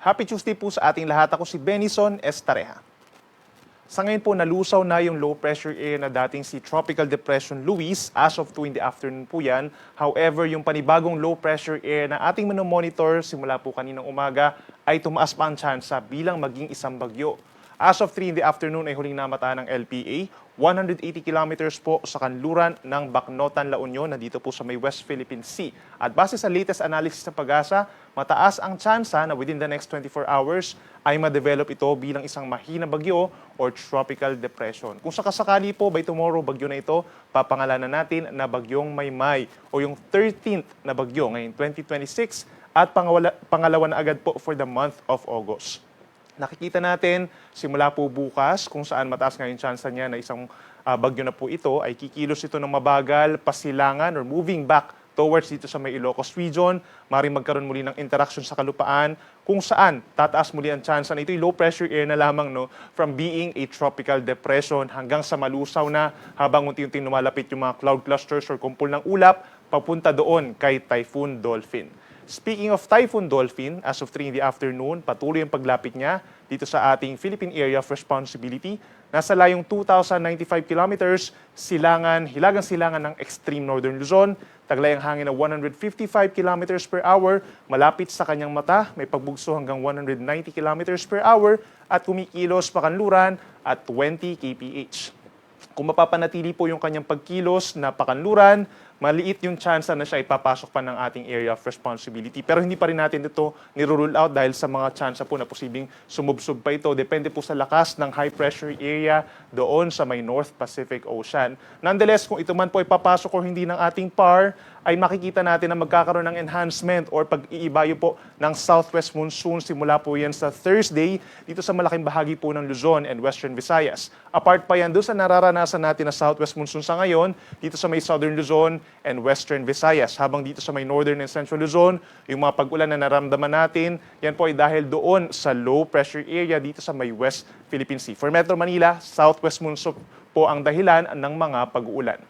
Happy Tuesday po sa ating lahat. Ako si Benison Estareja. Sa ngayon po, nalusaw na yung low pressure area na dating si Tropical Depression Luis. As of 2 in the afternoon po yan. However, yung panibagong low pressure area na ating monitor simula po kaninang umaga ay tumaas pa ang tsansa bilang maging isang bagyo. As of 3 in the afternoon ay huling namataan ng LPA, 180 kilometers po sa kanluran ng Bacnotan, La Union na dito po sa may West Philippine Sea. At base sa latest analysis ng Pag-asa, mataas ang tsansa na within the next 24 hours ay ma-develop ito bilang isang mahina bagyo or tropical depression. Kung sakasakali po by tomorrow bagyo na ito, papangalanan natin na bagyong Maymay o yung 13th na bagyo ngayong 2026 at pangalawa na agad po for the month of August. Nakikita natin simula po bukas kung saan mataas ngayon tsansa niya na isang bagyo na po ito ay kikilos ito ng mabagal, pasilangan or moving back towards dito sa may Ilocos region. Maaaring magkaroon muli ng interaction sa kalupaan kung saan tataas muli ang tsansa na ito. Low pressure area na lamang from being a tropical depression hanggang sa malusaw na habang unti-unting lumalapit yung mga cloud clusters or kumpul ng ulap papunta doon kay Typhoon Dolphin. Speaking of Typhoon Dolphin, as of 3 in the afternoon, patuloy ang paglapit niya dito sa ating Philippine Area of Responsibility. Nasa layong 2,095 kilometers, hilagang silangan ng extreme northern Luzon, taglay ang hangin na 155 kilometers per hour, malapit sa kanyang mata, may pagbugso hanggang 190 kilometers per hour, at kumikilos pakanluran at 20 kph. Kung mapapanatili po yung kanyang pagkilos na pakanluran, maliit yung tsansa na siya ipapasok pa ng ating area of responsibility. Pero hindi pa rin natin ito nirule out dahil sa mga tsansa po na posibleng sumubsob pa ito. Depende po sa lakas ng high pressure area doon sa may North Pacific Ocean. Nonetheless, kung ito man po ipapasok o hindi ng ating PAR, ay makikita natin na magkakaroon ng enhancement or pag-iibayo po ng southwest monsoon simula po yan sa Thursday dito sa malaking bahagi po ng Luzon and Western Visayas. Apart pa yan doon sa nararanasan natin na southwest monsoon sa ngayon dito sa may Southern Luzon and Western Visayas. Habang dito sa may Northern and Central Luzon, yung mga pag-ulan na naramdaman natin, yan po ay dahil doon sa low pressure area dito sa may West Philippine Sea. For Metro Manila, southwest monsoon po ang dahilan ng mga pag-uulan.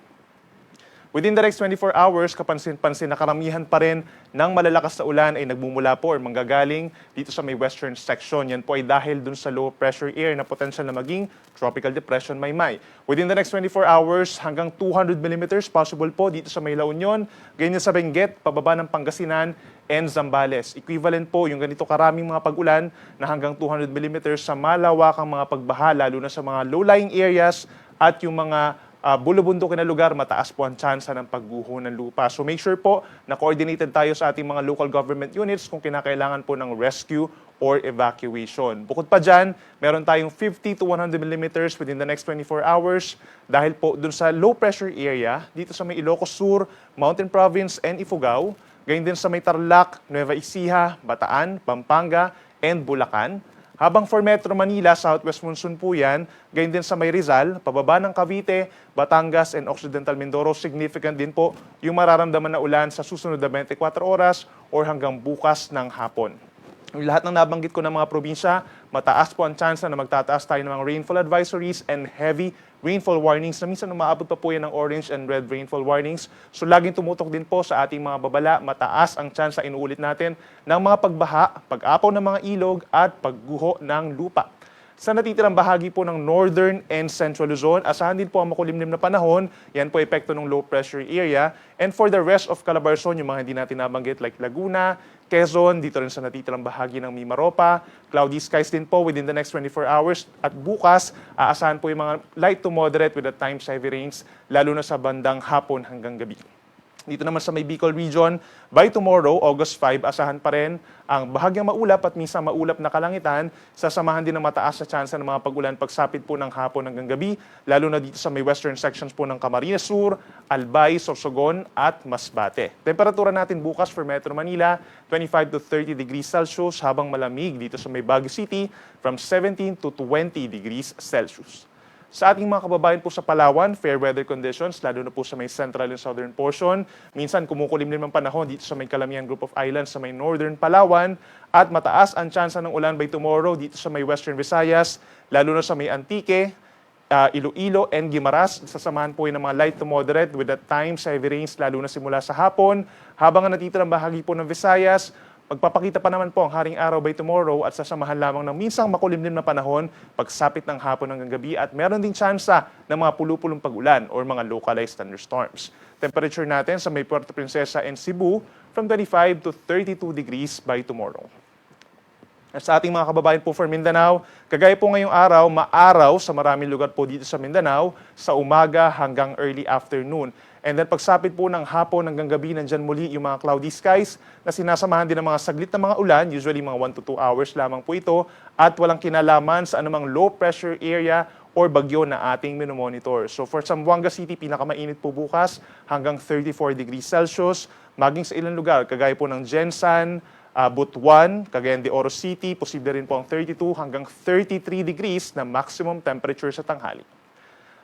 Within the next 24 hours, kapansin-pansin na karamihan pa rin ng malalakas na ulan ay nagmumula po or manggagaling dito sa may western section. Yan po ay dahil dun sa low pressure area na potential na maging tropical depression Maymay. Within the next 24 hours, hanggang 200 millimeters possible po dito sa may La Union, ganyan sa Benguet, pababa ng Pangasinan, and Zambales. Equivalent po yung ganito karaming mga pag-ulan na hanggang 200 millimeters sa malawakang mga pagbaha, lalo na sa mga low-lying areas at yung mga bulubundukin na lugar, mataas po ang tsansa ng pagguho ng lupa. So make sure po na coordinated tayo sa ating mga local government units kung kinakailangan po ng rescue or evacuation. Bukod pa dyan, meron tayong 50 to 100 millimeters within the next 24 hours dahil po dun sa low pressure area dito sa may Ilocos Sur, Mountain Province, and Ifugao, gayon din sa may Tarlac, Nueva Ecija, Bataan, Pampanga, and Bulacan. Habang for Metro Manila, southwest monsoon po yan, gayon din sa may Rizal, pababa ng Cavite, Batangas, and Occidental Mindoro, significant din po yung mararamdaman na ulan sa susunod na 24 oras or hanggang bukas ng hapon. Yung lahat ng nabanggit ko ng mga probinsya, mataas po ang tsansa na magtataas tayo ng mga rainfall advisories and heavy rainfall warnings na minsan umaabot pa po yan ng orange and red rainfall warnings. So laging tumutok din po sa ating mga babala, mataas ang tsansa, inuulit natin, ng mga pagbaha, pag-apaw ng mga ilog at pagguho ng lupa. Sa natitirang bahagi po ng Northern and Central Luzon, asahan din po ang makulimlim na panahon. Yan po epekto ng low pressure area. And for the rest of Calabarzon, yung mga hindi natin nabanggit like Laguna, Quezon, dito rin sa natitirang bahagi ng Mimaropa, cloudy skies din po within the next 24 hours. At bukas, aasahan po yung mga light to moderate with at times heavy rains, lalo na sa bandang hapon hanggang gabi. Dito naman sa may Bicol region, by tomorrow, August 5, asahan pa rin ang bahagyang maulap at minsan maulap na kalangitan, sasamahan din ng mataas na tsansa ng mga pag-ulan pagsapit po ng hapon hanggang gabi, lalo na dito sa may western sections po ng Camarines Sur, Albay, Sorsogon at Masbate. Temperatura natin bukas for Metro Manila, 25 to 30 degrees Celsius, habang malamig dito sa may Baguio City from 17 to 20 degrees Celsius. Sa ating mga kababayan po sa Palawan, fair weather conditions, lalo na po sa may central and southern portion. Minsan kumukulimlim ang panahon dito sa may Calamian Group of Islands sa may northern Palawan at mataas ang tsansa ng ulan by tomorrow dito sa may western Visayas, lalo na sa may Antique, Iloilo, and Guimaras. Sasamahan po yung mga light to moderate with at times heavy rains lalo na simula sa hapon. Habang ang natitirang bahagi po ng Visayas, Magpapakita pa naman po ang haring araw by tomorrow at sasamahan lamang ng minsang makulimlim na panahon pagsapit ng hapon hanggang gabi at meron din tsansa ng mga pulupulong pag-ulan or mga localized thunderstorms. Temperature natin sa may Puerto Princesa and Cebu from 25 to 32 degrees by tomorrow. At sa ating mga kababayan po for Mindanao, kagaya po ngayong araw, maaraw sa maraming lugar po dito sa Mindanao sa umaga hanggang early afternoon. And then pagsapit po ng hapon hanggang gabi, nandyan muli yung mga cloudy skies na sinasamahan din ng mga saglit na mga ulan, usually mga 1 to 2 hours lamang po ito, at walang kinalaman sa anumang low pressure area or bagyo na ating minomonitor. So for Zamboanga City, pinakamainit po bukas hanggang 34 degrees Celsius, maging sa ilang lugar, kagaya po ng Gensan, Butuan, Cagayan de Oro City, posible rin po ang 32 hanggang 33 degrees na maximum temperature sa tanghali.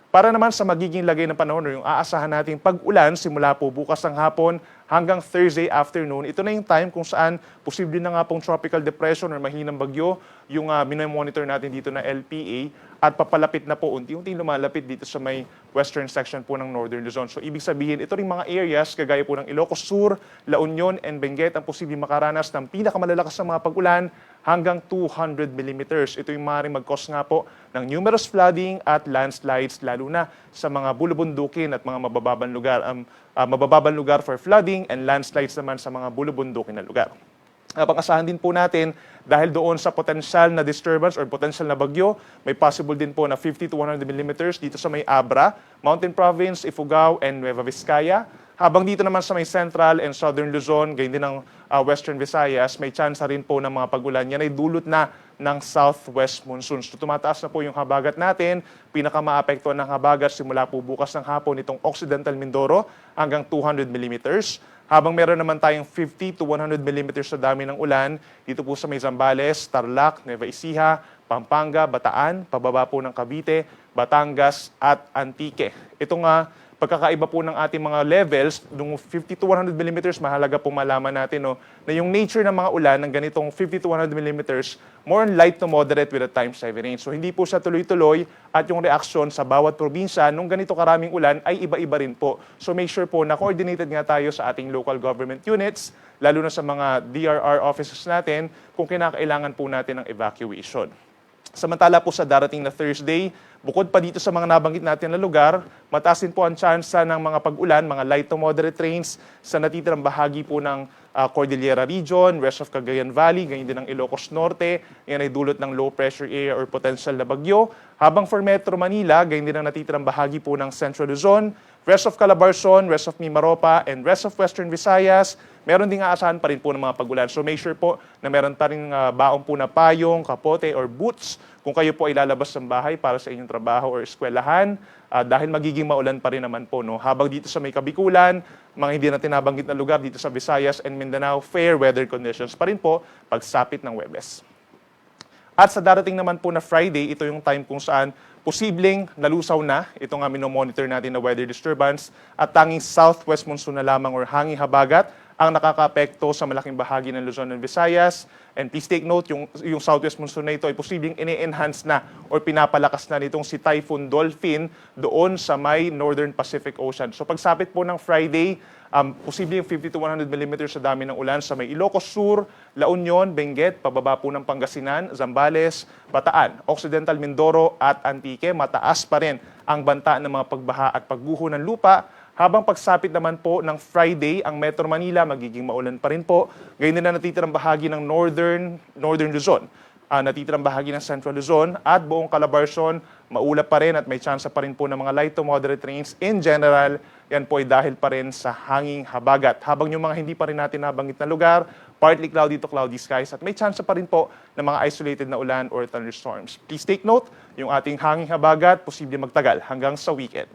Para naman sa magiging lagay ng panahon o yung aasahan nating pag-ulan simula po bukas ng hapon hanggang Thursday afternoon, ito na yung time kung saan posible na nga pong tropical depression or mahinang bagyo yung minomonitor natin dito na LPA at papalapit na po, unti-unti lumalapit dito sa may western section po ng Northern Luzon. So ibig sabihin, ito ring mga areas kagaya po ng Ilocos Sur, La Union, and Benguet ang posibleng makaranas ng pinakamalalakas na mga pag-ulan hanggang 200 millimeters. Ito yung maaaring mag-cause nga po ng numerous flooding at landslides, lalo na sa mga bulubundukin at mga mabababang lugar. Mabababang lugar for flooding and landslides naman sa mga bulubundukin na lugar. Pang-asahan din po natin dahil doon sa potential na disturbance or potential na bagyo, may possible din po na 50 to 100 millimeters dito sa may Abra, Mountain Province, Ifugao, and Nueva Vizcaya. Habang dito naman sa may Central and Southern Luzon, gayon din ng Western Visayas, may chance rin po ng mga pag-ulan. Yan ay dulot na ng southwest monsoon. So tumataas na po yung habagat natin, pinakamaapektuhan ng habagat simula po bukas ng hapon itong Occidental Mindoro hanggang 200 millimeters. Habang meron naman tayong 50 to 100 millimeters sa dami ng ulan, dito po sa may Zambales, Tarlac, Nueva Ecija, Pampanga, Bataan, pababa po ng Cavite, Batangas at Antique. Ito nga, pagkakaiba po ng ating mga levels, yung 50 to 100 millimeters, mahalaga po malaman natin na yung nature ng mga ulan ng ganitong 50 to 100 millimeters, more on light to moderate with a times heavy rain. So hindi po siya tuloy-tuloy at yung reaksyon sa bawat probinsya nung ganito karaming ulan ay iba-iba rin po. So make sure po na coordinated nga tayo sa ating local government units, lalo na sa mga DRR offices natin kung kinakailangan po natin ng evacuation. Samantala po sa darating na Thursday, bukod pa dito sa mga nabanggit natin na lugar, mataas din po ang tsansa ng mga pag-ulan, mga light to moderate rains sa natitirang bahagi po ng Cordillera Region, rest of Cagayan Valley, ganyan din ng Ilocos Norte. Yan ay dulot ng low pressure area or potential na bagyo. Habang for Metro Manila, ganyan din ang natitirang bahagi po ng Central Luzon, rest of Calabarzon, rest of Mimaropa, and rest of Western Visayas, meron din aasahan pa rin po ng mga pag-ulan. So make sure po na meron pa rin baong po na payong, kapote, or boots kung kayo po ay lalabas ng bahay para sa inyong trabaho or eskwelahan dahil magiging maulan pa rin naman po. No? Habang dito sa may Kabikulan, mga hindi natin nabanggit na lugar dito sa Visayas and Mindanao, fair weather conditions pa rin po pagsapit ng Huwebes. At sa darating naman po na Friday, ito yung time kung saan posibleng nalusaw na itong minomonitor natin na weather disturbance at tanging southwest monsoon na lamang or hanging habagat ang nakakaapekto sa malaking bahagi ng Luzon and Visayas. And please take note, yung southwest monsoon na ito ay posibleng ini-enhance na or pinapalakas na nitong si Typhoon Dolphin doon sa may Northern Pacific Ocean. So pagsapit po ng Friday, posibleng 50 to 100 millimeters sa dami ng ulan sa may Ilocos Sur, La Union, Benguet, pababa po ng Pangasinan, Zambales, Bataan, Occidental Mindoro at Antique. Mataas pa rin ang banta ng mga pagbaha at pagguho ng lupa. Habang pagsapit naman po ng Friday, ang Metro Manila magiging maulan pa rin po. Ganyan din na natitirang bahagi ng Northern Luzon, natitirang bahagi ng Central Luzon at buong Calabarzon, maulap pa rin at may chance pa rin po ng mga light to moderate rains. In general, yan po ay dahil pa rin sa hanging habagat. Habang yung mga hindi pa rin natin nabanggit na lugar, partly cloudy to cloudy skies at may chance pa rin po ng mga isolated na ulan or thunderstorms. Please take note, yung ating hanging habagat posible magtagal hanggang sa weekend.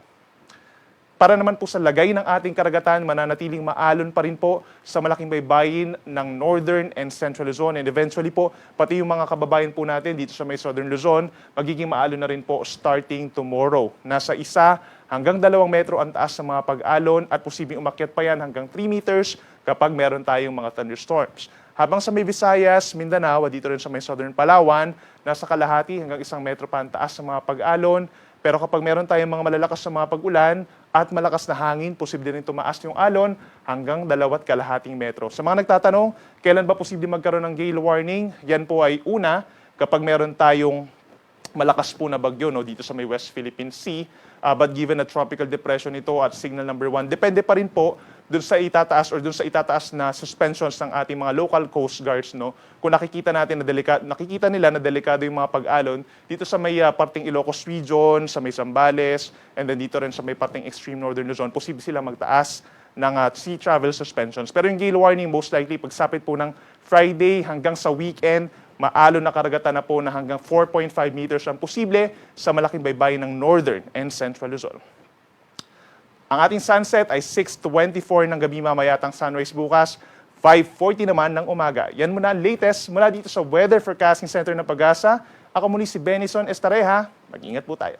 Para naman po sa lagay ng ating karagatan, mananatiling maalon pa rin po sa malaking baybayin ng Northern and Central Luzon. And eventually po, pati yung mga kababayan po natin dito sa may Southern Luzon, magiging maalon na rin po starting tomorrow. Nasa 1 hanggang 2 metro ang taas ng mga pag-alon at posibleng umakyat pa yan hanggang 3 meters kapag meron tayong mga thunderstorms. Habang sa may Visayas, Mindanao, dito rin sa may Southern Palawan, nasa kalahati hanggang 1 metro pa ang taas ng mga pag-alon. Pero kapag meron tayong mga malalakas na mga pag-ulan, at malakas na hangin, posible rin tumaas yung alon hanggang 2.5 metro. Sa mga nagtatanong, kailan ba posible magkaroon ng gale warning? Yan po ay una, kapag meron tayong malakas po na bagyo dito sa may West Philippine Sea. But given na tropical depression ito at signal number 1, depende pa rin po dun sa itataas na suspensions ng ating mga local coast guards. Kung nakikita nila na delikado yung mga pag-alon dito sa may parting Ilocos region, sa may Zambales, and then dito rin sa may parting extreme northern Luzon, posible silang magtaas ng sea travel suspensions. Pero yung gale warning, most likely, pagsapit po ng Friday hanggang sa weekend, maalon na karagatan na po na hanggang 4.5 meters ang posible sa malaking baybayin ng northern and central Luzon. Ang ating sunset ay 6:24 ng gabi, mamayatang sunrise bukas, 5:40 naman ng umaga. Yan muna latest mula dito sa Weather Forecasting Center ng Pag-asa. Ako muli si Benison Estareja. Mag-ingat po tayo.